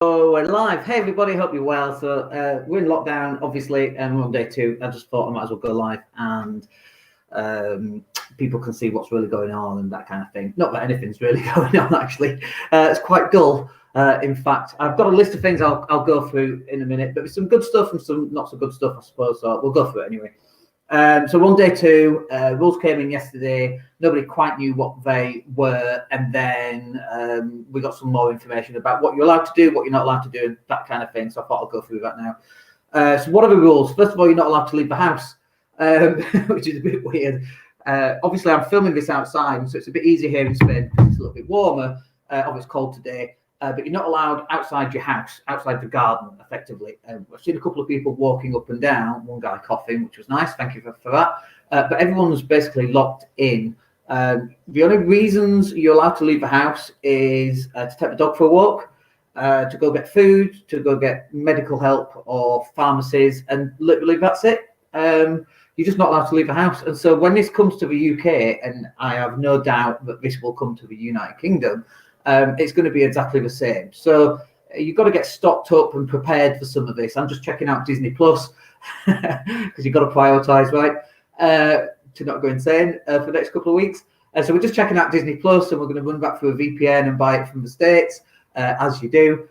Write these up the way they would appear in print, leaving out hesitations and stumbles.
So we're live. Hey everybody, hope you're well. So we're in lockdown, obviously, and we're on day 2. I just thought I might as well go live and people can see what's really going on and that kind of thing. Not that anything's really going on, actually. It's quite dull. In fact, I've got a list of things I'll go through in a minute, but there's some good stuff and some not so good stuff, I suppose. So we'll go through it anyway. So on day 2, rules came in yesterday. Nobody quite knew what they were, and then we got some more information about what you're allowed to do, what you're not allowed to do, and that kind of thing. So I thought I'll go through that now. So what are the rules? First of all, you're not allowed to leave the house, which is a bit weird. Obviously, I'm filming this outside, so it's a bit easier here in Spain because it's a little bit warmer. Obviously, it's cold today. But you're not allowed outside your house, outside the garden, effectively. I've seen a couple of people walking up and down, one guy coughing, which was nice. Thank you for that. But everyone was basically locked in. The only reasons you're allowed to leave the house is to take the dog for a walk, to go get food, to go get medical help or pharmacies, and literally that's it. You're just not allowed to leave the house. And so when this comes to the UK, and I have no doubt that this will come to the United Kingdom, it's going to be exactly the same. So you've got to get stocked up and prepared for some of this. I'm just checking out Disney Plus because you've got to prioritize, right, to not go insane for the next couple of weeks. So we're just checking out Disney Plus, and we're going to run back through a VPN and buy it from the States, as you do.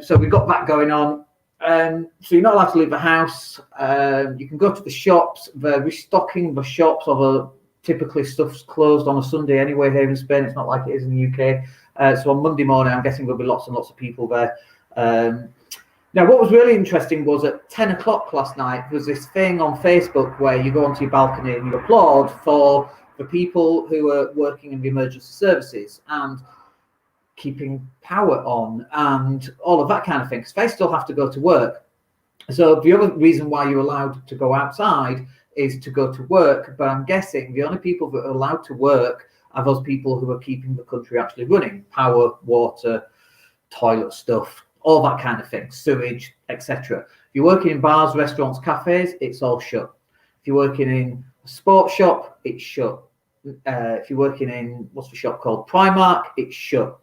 So we've got that going on. So you're not allowed to leave the house. You can go to the shops. They're restocking the shops, although typically stuff's closed on a Sunday anyway here in Spain. It's not like it is in the UK. So on Monday morning, I'm guessing there'll be lots and lots of people there. Now, what was really interesting was at 10 o'clock last night, there was this thing on Facebook where you go onto your balcony and you applaud for the people who are working in the emergency services and keeping power on and all of that kind of thing, because they still have to go to work. So the other reason why you're allowed to go outside is to go to work, but I'm guessing the only people that are allowed to work are those people who are keeping the country actually running: power, water, toilet stuff, all that kind of thing, sewage, etc. If you're working in bars, restaurants, cafes, it's all shut. If you're working in a sports shop, it's shut. If you're working in, what's the shop called, Primark, it's shut.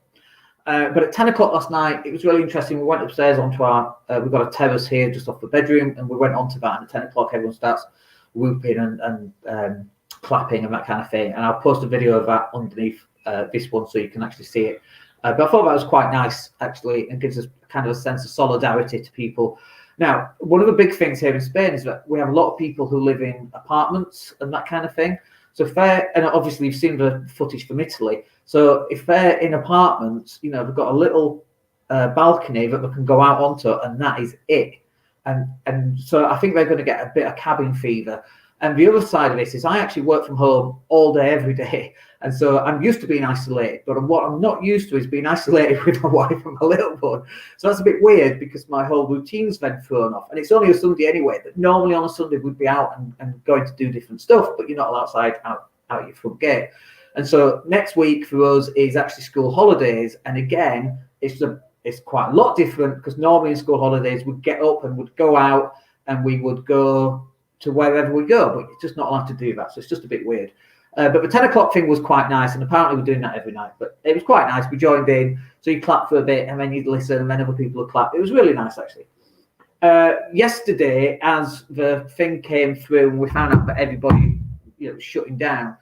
But at 10 o'clock last night, it was really interesting. We went upstairs onto our, we've got a terrace here just off the bedroom, and we went onto that, and at 10 o'clock everyone starts whooping and clapping and that kind of thing. And I'll post a video of that underneath this one so you can actually see it. But I thought that was quite nice, actually, and gives us kind of a sense of solidarity to people. Now, one of the big things here in Spain is that we have a lot of people who live in apartments and that kind of thing. So if they're, and obviously you've seen the footage from Italy, so if they're in apartments, you know, they've got a little balcony that they can go out onto, and that is it. And so I think they're going to get a bit of cabin fever. And the other side of this is I actually work from home all day, every day. And so I'm used to being isolated, but what I'm not used to is being isolated with my wife and my little one. So that's a bit weird because my whole routine's been thrown off. And it's only a Sunday anyway, but normally on a Sunday we'd be out and going to do different stuff, but you're not allowed out your front gate. And so next week for us is actually school holidays. And again, it's quite a lot different because normally in school holidays we'd get up and would go out and we would go to wherever we go, but it's just not allowed to do that. So it's just a bit weird. But the 10 o'clock thing was quite nice, and apparently we're doing that every night, but it was quite nice. We joined in, so you clap for a bit and then you'd listen and then other people would clap. It was really nice, actually. Yesterday, as the thing came through and we found out that everybody, you know, shutting down,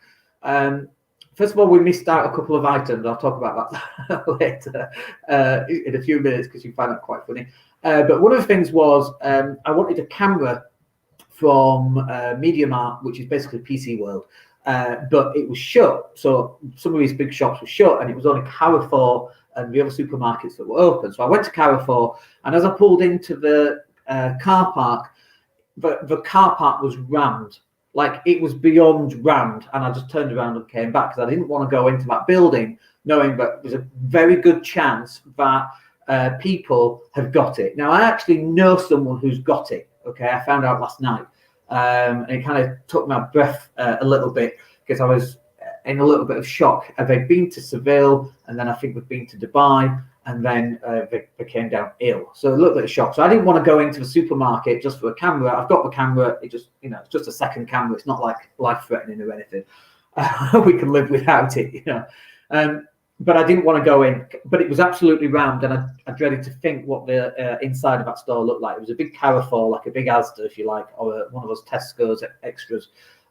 first of all, we missed out a couple of items. I'll talk about that later in a few minutes because you find that quite funny. But one of the things was I wanted a camera from MediaMarkt, which is basically PC World, but it was shut. So some of these big shops were shut, and it was only Carrefour and the other supermarkets that were open. So I went to Carrefour, and as I pulled into the car park, the car park was rammed. Like, it was beyond rammed, and I just turned around and came back because I didn't want to go into that building knowing that there's a very good chance that people have got it. Now, I actually know someone who's got it. Okay, I found out last night, and it kind of took my breath a little bit because I was in a little bit of shock. They'd been to Seville, and then I think they'd been to Dubai, and then they came down ill. So a little bit of shock. So I didn't want to go into the supermarket just for a camera. I've got the camera. It just, you know, it's just a second camera. It's not like life-threatening or anything. We can live without it, you know. but I didn't want to go in. But it was absolutely rammed, and I dreaded to think what the inside of that store looked like. It was a big Carrefour, like a big Asda, if you like, or one of those Tesco's extras.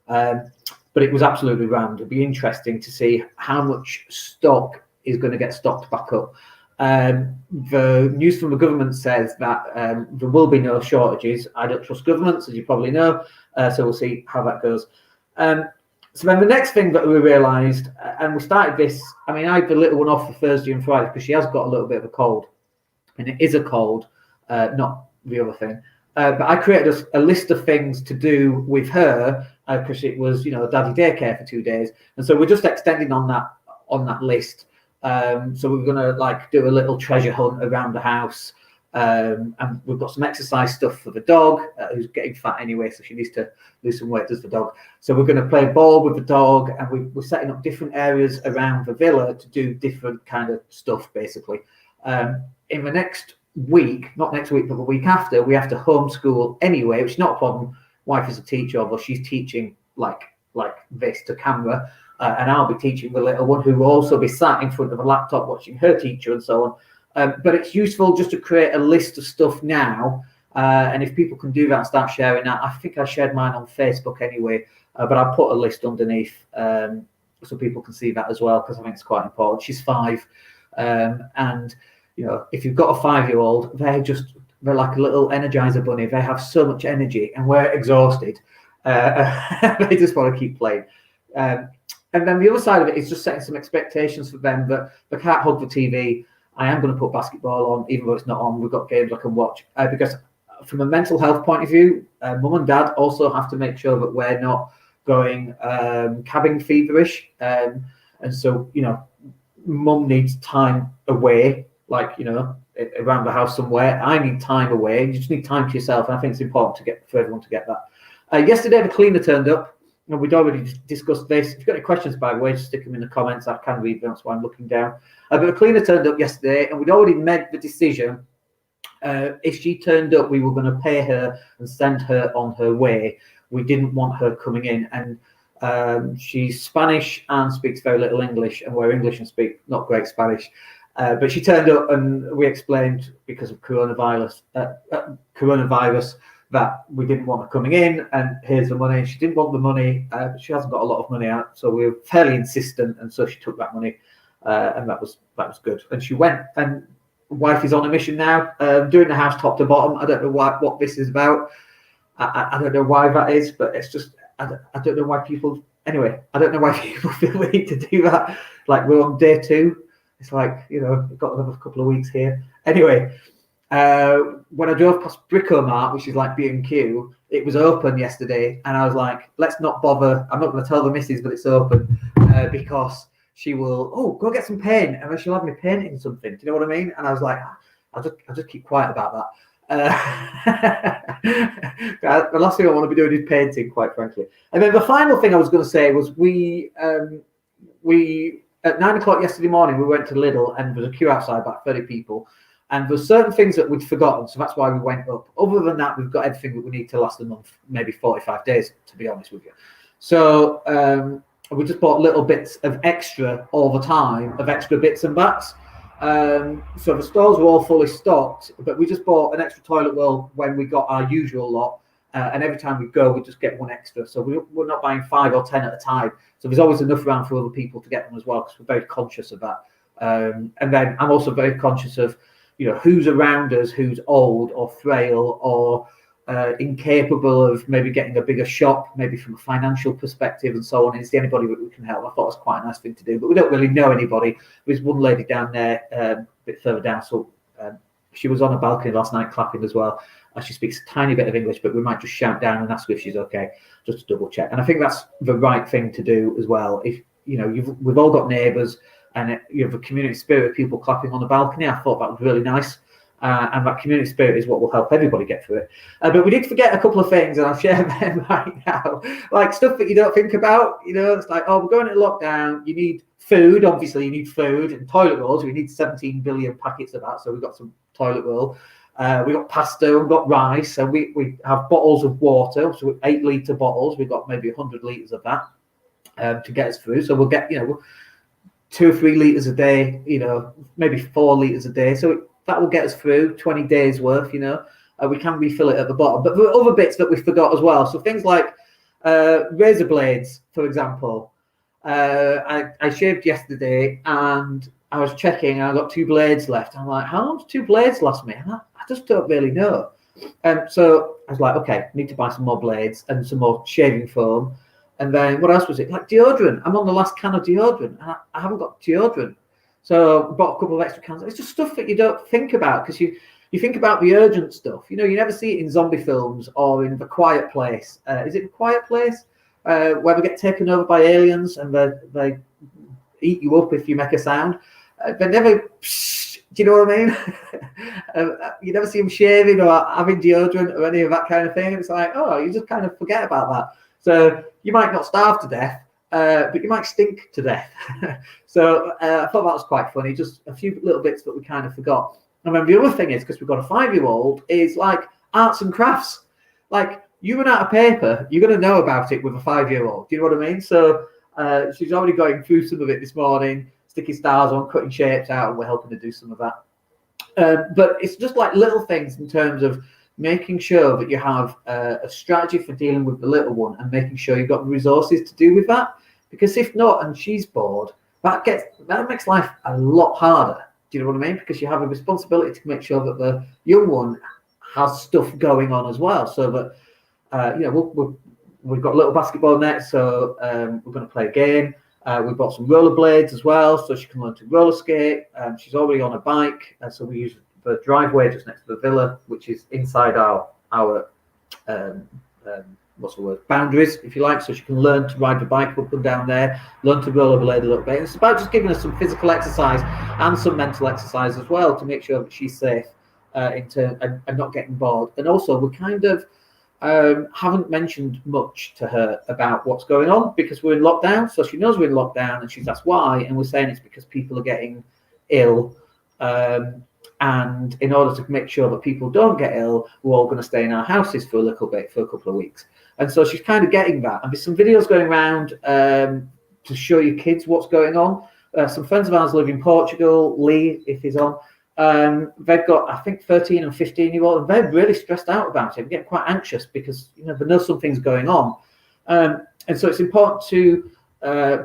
But it was absolutely rammed. It'd be interesting to see how much stock is going to get stocked back up. The news from the government says that there will be no shortages. I don't trust governments, as you probably know, so we'll see how that goes. So then the next thing that we realised, and we started this, I mean, I had the little one off for Thursday and Friday because she has got a little bit of a cold, and it is a cold, not the other thing. But I created a list of things to do with her because it was, daddy daycare for 2 days, and so we're just extending on that list. So we're gonna do a little treasure hunt around the house, and we've got some exercise stuff for the dog who's getting fat anyway, so she needs to lose some weight, does the dog. So we're going to play ball with the dog, and we're setting up different areas around the villa to do different kind of stuff basically. In the next week, not next week but the week after, we have to homeschool anyway, which is not a problem. Wife is a teacher, although she's teaching like this to camera. And I'll be teaching the little one, who will also be sat in front of a laptop watching her teacher and so on. But it's useful just to create a list of stuff now. And if people can do that and start sharing that, I think I shared mine on Facebook anyway, but I put a list underneath so people can see that as well, because I think it's quite important. She's 5. And, if you've got a 5-year-old, they're like a little Energizer bunny. They have so much energy, and we're exhausted. They just want to keep playing. And then the other side of it is just setting some expectations for them that they can't hug the TV. I am going to put basketball on, even though it's not on. We've got games I can watch. Because from a mental health point of view, mum and dad also have to make sure that we're not going cabin feverish. And so, mum needs time away, around the house somewhere. I need time away. You just need time to yourself. And I think it's important for everyone to get that. Yesterday, the cleaner turned up. And we'd already discussed this. If you've got any questions, by the way, just stick them in the comments. I can read them, that's why I'm looking down. But the cleaner turned up yesterday, and we'd already made the decision. If she turned up, we were going to pay her and send her on her way. We didn't want her coming in. And she's Spanish and speaks very little English, and we're English and speak not great Spanish. But she turned up, and we explained, because of coronavirus, that we didn't want her coming in, and here's the money. She didn't want the money, but she hasn't got a lot of money out, so we were fairly insistent, and so she took that money, and that was good. And she went, and wife is on a mission now, doing the house top to bottom. I don't know what this is about. I don't know why that is, but it's just I don't know why people. Anyway, I don't know why people feel the need to do that. Like, we're on day 2. It's like, we've got another couple of weeks here. Anyway. When I drove past Bricomart, which is like B&Q, it was open yesterday, and I was like, let's not bother. I'm not going to tell the missus that it's open because she will, go get some paint, and then she'll have me painting something. Do you know what I mean? And I was like, I'll just keep quiet about that. The last thing I want to be doing is painting, quite frankly. And then the final thing I was going to say was we at 9 o'clock yesterday morning, we went to Lidl, and there was a queue outside, about 30 people. And there's certain things that we'd forgotten, so that's why we went up. Other than that, we've got everything that we need to last a month, maybe 45 days, to be honest with you. So we just bought little bits of extra all the time, of extra bits and bats. So the stores were all fully stocked, but we just bought an extra toilet roll when we got our usual lot. And every time we go, we just get one extra. So we're not buying 5 or 10 at a time. So there's always enough around for other people to get them as well, because we're very conscious of that. And then I'm also very conscious of, who's around us, who's old or frail or incapable of maybe getting a bigger shop, maybe from a financial perspective and so on. Is there anybody that we can help? I thought it was quite a nice thing to do, but we don't really know anybody. There's one lady down there, a bit further down, so she was on a balcony last night clapping as well. She speaks a tiny bit of English, but we might just shout down and ask her if she's okay, just to double check. And I think that's the right thing to do as well. If we've all got neighbours, and you have a community spirit of people clapping on the balcony. I thought that was really nice. And that community spirit is what will help everybody get through it. But we did forget a couple of things, and I'll share them right now. Like stuff that you don't think about. It's like, we're going into lockdown. You need food. Obviously, you need food and toilet rolls. We need 17 billion packets of that. So we've got some toilet roll. We've got pasta. We've got rice. And we have bottles of water. So 8-litre bottles. We've got maybe 100 litres of that to get us through. So we'll get, 2 or 3 litres a day, maybe 4 litres a day. So that will get us through 20 days worth, we can refill it at the bottom. But there are other bits that we forgot as well. So things like razor blades, for example. I shaved yesterday and I was checking and I got 2 blades left. I'm like, how long do 2 blades last me? And I just don't really know. So I was like, okay, need to buy some more blades and some more shaving foam. And then what else was it? Like deodorant. I'm on the last can of deodorant and I haven't got deodorant. So I bought a couple of extra cans. It's just stuff that you don't think about because you think about the urgent stuff. You never see it in zombie films or in The Quiet Place. Is it The Quiet Place? Where they get taken over by aliens and they eat you up if you make a sound. They never, do you know what I mean? You never see them shaving or having deodorant or any of that kind of thing. It's like, oh, you just kind of forget about that. So you might not starve to death, but you might stink to death. So I thought that was quite funny. Just a few little bits that we kind of forgot. And then the other thing is, because we've got a 5-year-old, is like arts and crafts. Like you run out of paper, you're going to know about it with a 5-year-old. Do you know what I mean? So she's already going through some of it this morning, sticking stars on, cutting shapes out, and we're helping her do some of that. But it's just like little things in terms of making sure that you have a strategy for dealing with the little one and making sure you've got the resources to do with that. Because if not, and she's bored, that makes life a lot harder. Do you know what I mean? Because you have a responsibility to make sure that the young one has stuff going on as well. So that, we've got little basketball nets, so we're going to play a game. We've bought some rollerblades as well, so she can learn to roller skate. She's already on a bike, so we use the driveway just next to the villa, which is inside our boundaries, if you like, so she can learn to ride the bike up and down there, learn to rollerblade a little bit. And it's about just giving her some physical exercise and some mental exercise as well to make sure that she's safe and not getting bored. And also, we kind of haven't mentioned much to her about what's going on because we're in lockdown. So she knows we're in lockdown and she's asked why, and we're saying it's because people are getting ill. And in order to make sure that people don't get ill, we're all going to stay in our houses for a little bit, for a couple of weeks. And so she's kind of getting that. And there's some videos going around to show your kids what's going on. Some friends of ours live in Portugal, Lee, if he's on. They've got, I think, 13 and 15-year-old, and they're really stressed out about it. They get quite anxious because they know something's going on. And so it's important to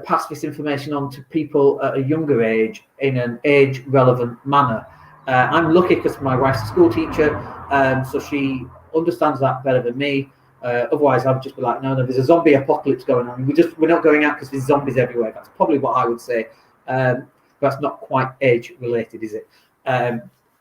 pass this information on to people at a younger age in an age-relevant manner. I'm lucky because my wife's a school teacher, so she understands that better than me. Otherwise, I'd just be like, no, there's a zombie apocalypse going on. We're not going out because there's zombies everywhere. That's probably what I would say. That's not quite age-related, is it?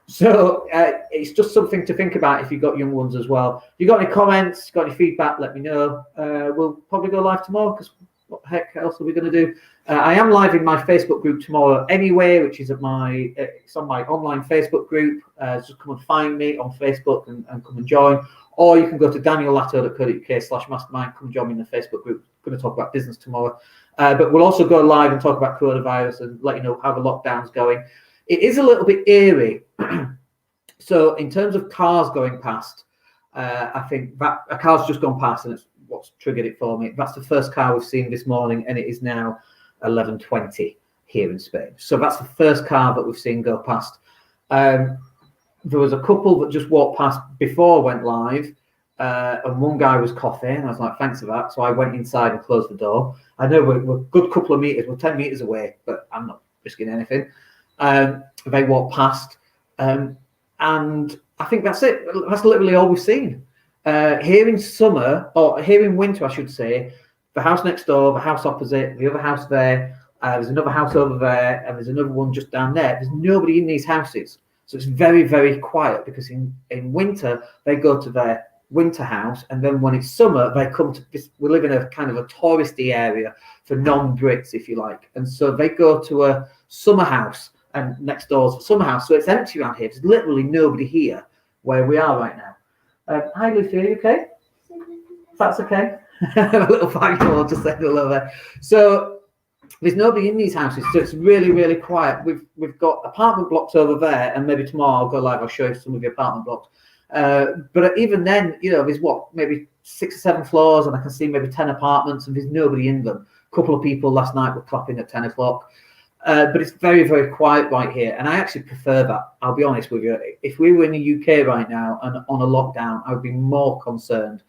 So it's just something to think about if you've got young ones as well. If you've got any comments, got any feedback, let me know. We'll probably go live tomorrow because what the heck else are we going to do? I am live in my Facebook group tomorrow anyway, which is it's on my online Facebook group. Just come and find me on Facebook and come and join. Or you can go to daniellatto.co.uk/mastermind. Come join me in the Facebook group. I'm going to talk about business tomorrow. But we'll also go live and talk about coronavirus and let you know how the lockdown's going. It is a little bit eerie. So in terms of cars going past, I think that a car's just gone past and it's what's triggered it for me. That's the first car we've seen this morning and it is now 11:20 here in Spain. So that's the first car that we've seen go past. There was a couple that just walked past before I went live, and one guy was coughing. I was like, thanks for that. So I went inside and closed the door. I know we're a good couple of meters, we're 10 meters away, but I'm not risking anything. They walked past, and I think that's it. That's literally all we've seen. Here in summer, or here in winter, I should say, the house next door, the house opposite, the other house there, there's another house over there, and there's another one just down there. There's nobody in these houses. So it's very, very quiet because in winter, they go to their winter house. And then when it's summer, they come to this. We live in a kind of a touristy area for non-Brits, if you like. And so they go to a summer house and next door's a summer house. So it's empty around here. There's literally nobody here where we are right now. Hi, Lucy, are you okay? That's okay. A little 5-year-old just saying hello there. So there's nobody in these houses, so it's really, really quiet. We've got apartment blocks over there, and maybe tomorrow I'll go live. I'll show you some of the apartment blocks. But even then, there's maybe 6 or 7 floors, and I can see maybe 10 apartments, and there's nobody in them. A couple of people last night were clapping at 10 o'clock. But it's very, very quiet right here. And I actually prefer that. I'll be honest with you. If we were in the UK right now and on a lockdown, I would be more concerned.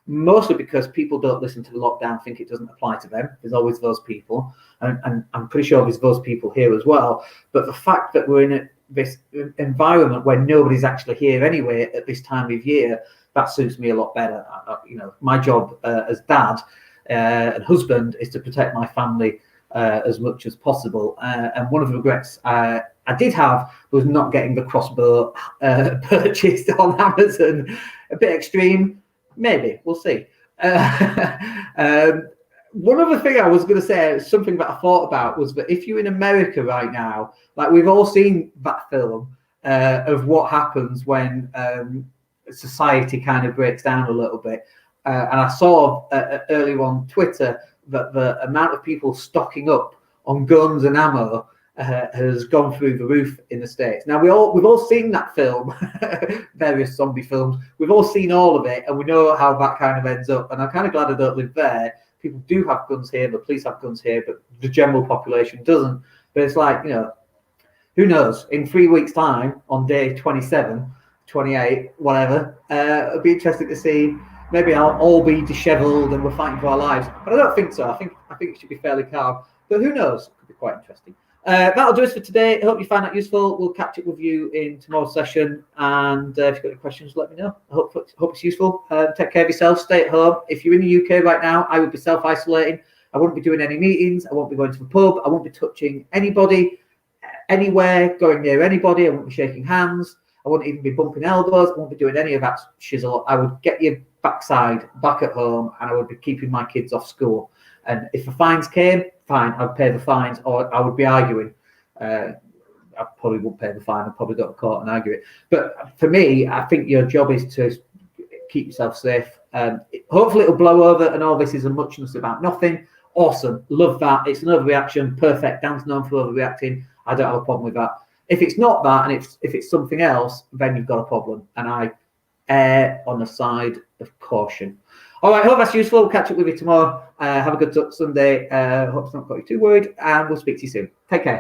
Mostly because people don't listen to the lockdown, think it doesn't apply to them. There's always those people. And I'm pretty sure there's those people here as well. But the fact that we're in this environment where nobody's actually here anyway at this time of year, that suits me a lot better. My job as dad and husband is to protect my family as much as possible. And one of the regrets I did have was not getting the crossbow purchased on Amazon. A bit extreme, maybe, we'll see. One other thing I was going to say, something that I thought about, was that if you're in America right now, like we've all seen that film of what happens when society kind of breaks down a little bit. And I saw earlier on Twitter that the amount of people stocking up on guns and ammo has gone through the roof in the States. Now we've all seen that film, various zombie films. We've all seen all of it, and we know how that kind of ends up. And I'm kind of glad I don't live there. People do have guns here, the police have guns here, but the general population doesn't. But it's like, who knows? In 3 weeks' time, on day 27, 28, whatever, it'll be interesting to see. Maybe I'll all be dishevelled and we're fighting for our lives. But I don't think so. I think it should be fairly calm. But who knows? It could be quite interesting. That'll do us for today. I hope you find that useful. We'll catch up with you in tomorrow's session. And if you've got any questions, let me know. I hope it's useful. Take care of yourself. Stay at home. If you're in the UK right now, I would be self-isolating. I won't be doing any meetings. I won't be going to the pub. I won't be touching anybody, anywhere, going near anybody. I won't be shaking hands. I won't even be bumping elbows. I won't be doing any of that shizzle. I would get your backside back at home, and I would be keeping my kids off school. And if the fines came, fine, I'd pay the fines, or I would be arguing. I probably wouldn't pay the fine. I'd probably go to court and argue it. But for me, I think your job is to keep yourself safe. Hopefully it'll blow over and all this is a muchness about nothing. Awesome. Love that. It's an overreaction. Perfect. Dan's known for overreacting. I don't have a problem with that. If it's not that, and if it's something else, then you've got a problem. And I err on the side of caution. All right, hope that's useful. We'll catch up with you tomorrow. Have a good Sunday. Hope it's not got you too worried, and we'll speak to you soon. Take care.